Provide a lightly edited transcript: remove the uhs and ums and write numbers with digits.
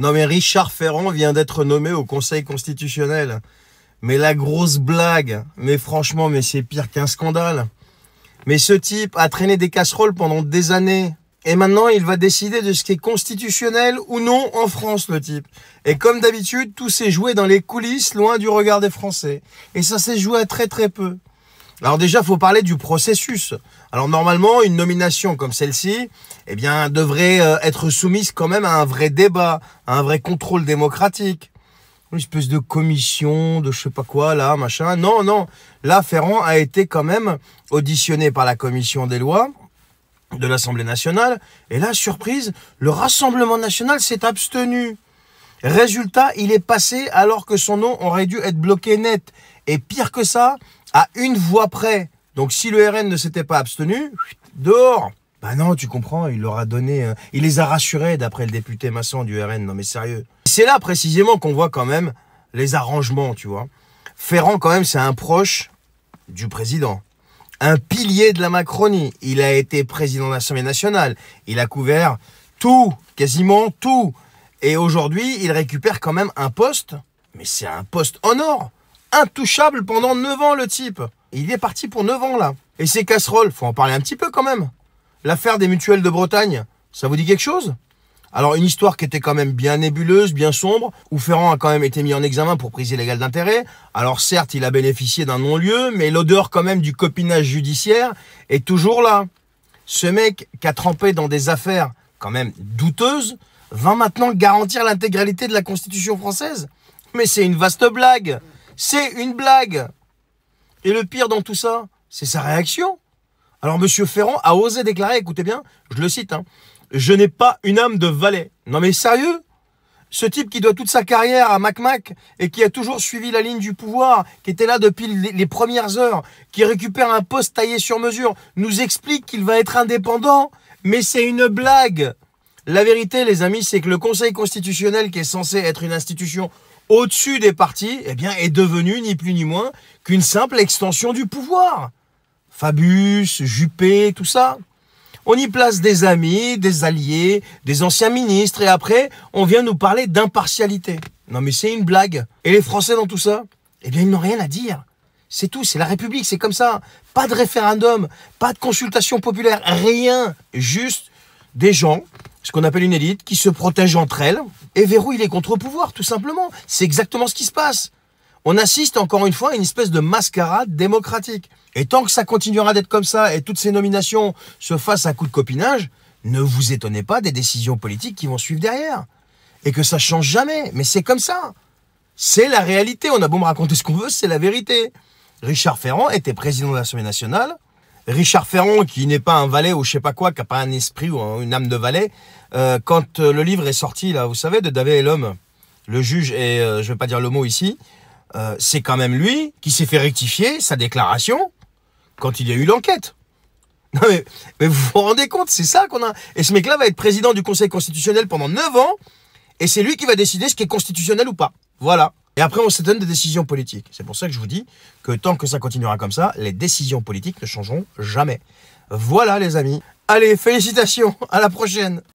Non mais Richard Ferrand vient d'être nommé au Conseil constitutionnel. Mais la grosse blague, mais franchement, mais c'est pire qu'un scandale. Mais ce type a traîné des casseroles pendant des années. Et maintenant, il va décider de ce qui est constitutionnel ou non en France, le type. Et comme d'habitude, tout s'est joué dans les coulisses, loin du regard des Français. Et ça s'est joué à très très peu. Alors déjà, il faut parler du processus. Alors normalement, une nomination comme celle-ci, eh bien, devrait être soumise quand même à un vrai débat, à un vrai contrôle démocratique. Une espèce de commission, de je sais pas quoi, là, machin. Non, non. Là, Ferrand a été quand même auditionné par la commission des lois de l'Assemblée nationale. Et là, surprise, le Rassemblement national s'est abstenu. Résultat, il est passé alors que son nom aurait dû être bloqué net. Et pire que ça, à une voix près. Donc si le RN ne s'était pas abstenu, dehors. Bah non, tu comprends, il leur a donné... il les a rassurés d'après le député Masson du RN. Non mais sérieux. C'est là précisément qu'on voit quand même les arrangements, tu vois. Ferrand quand même, c'est un proche du président. Un pilier de la Macronie. Il a été président de l'Assemblée nationale. Il a couvert tout, quasiment tout. Et aujourd'hui, il récupère quand même un poste. Mais c'est un poste en or. Intouchable pendant 9 ans, le type. Il est parti pour 9 ans, là. Et ces casseroles, faut en parler un petit peu quand même. L'affaire des mutuelles de Bretagne, ça vous dit quelque chose? Alors, une histoire qui était quand même bien nébuleuse, bien sombre, où Ferrand a quand même été mis en examen pour prise illégale d'intérêt. Alors, certes, il a bénéficié d'un non-lieu, mais l'odeur quand même du copinage judiciaire est toujours là. Ce mec qui a trempé dans des affaires quand même douteuses, va maintenant garantir l'intégralité de la Constitution française? Mais c'est une vaste blague. C'est une blague. Et le pire dans tout ça, c'est sa réaction. Alors, monsieur Ferrand a osé déclarer, écoutez bien, je le cite, hein, « Je n'ai pas une âme de valet ». Non mais sérieux? Ce type qui doit toute sa carrière à Mac et qui a toujours suivi la ligne du pouvoir, qui était là depuis les premières heures, qui récupère un poste taillé sur mesure, nous explique qu'il va être indépendant. Mais c'est une blague. La vérité, les amis, c'est que le Conseil constitutionnel, qui est censé être une institution au-dessus des partis, eh bien, est devenu ni plus ni moins qu'une simple extension du pouvoir. Fabius, Juppé, tout ça. On y place des amis, des alliés, des anciens ministres, et après, on vient nous parler d'impartialité. Non mais c'est une blague. Et les Français dans tout ça? Eh bien, ils n'ont rien à dire. C'est tout, c'est la République, c'est comme ça. Pas de référendum, pas de consultation populaire, rien. Juste des gens, ce qu'on appelle une élite, qui se protègent entre elles et verrouillent les contre-pouvoirs, tout simplement. C'est exactement ce qui se passe. On assiste encore une fois à une espèce de mascarade démocratique. Et tant que ça continuera d'être comme ça et toutes ces nominations se fassent à coup de copinage, ne vous étonnez pas des décisions politiques qui vont suivre derrière. Et que ça change jamais. Mais c'est comme ça. C'est la réalité. On a beau me raconter ce qu'on veut, c'est la vérité. Richard Ferrand était président de l'Assemblée nationale. Richard Ferrand, qui n'est pas un valet ou je sais pas quoi, qui n'a pas un esprit ou une âme de valet, quand le livre est sorti, là, vous savez, de David et l'homme, le juge, et je ne vais pas dire le mot ici, c'est quand même lui qui s'est fait rectifier sa déclaration quand il y a eu l'enquête. Non mais vous vous rendez compte, c'est ça qu'on a. Et ce mec-là va être président du Conseil constitutionnel pendant 9 ans, et c'est lui qui va décider ce qui est constitutionnel ou pas. Voilà. Et après, on s'étonne des décisions politiques. C'est pour ça que je vous dis que tant que ça continuera comme ça, les décisions politiques ne changeront jamais. Voilà les amis. Allez, félicitations, à la prochaine.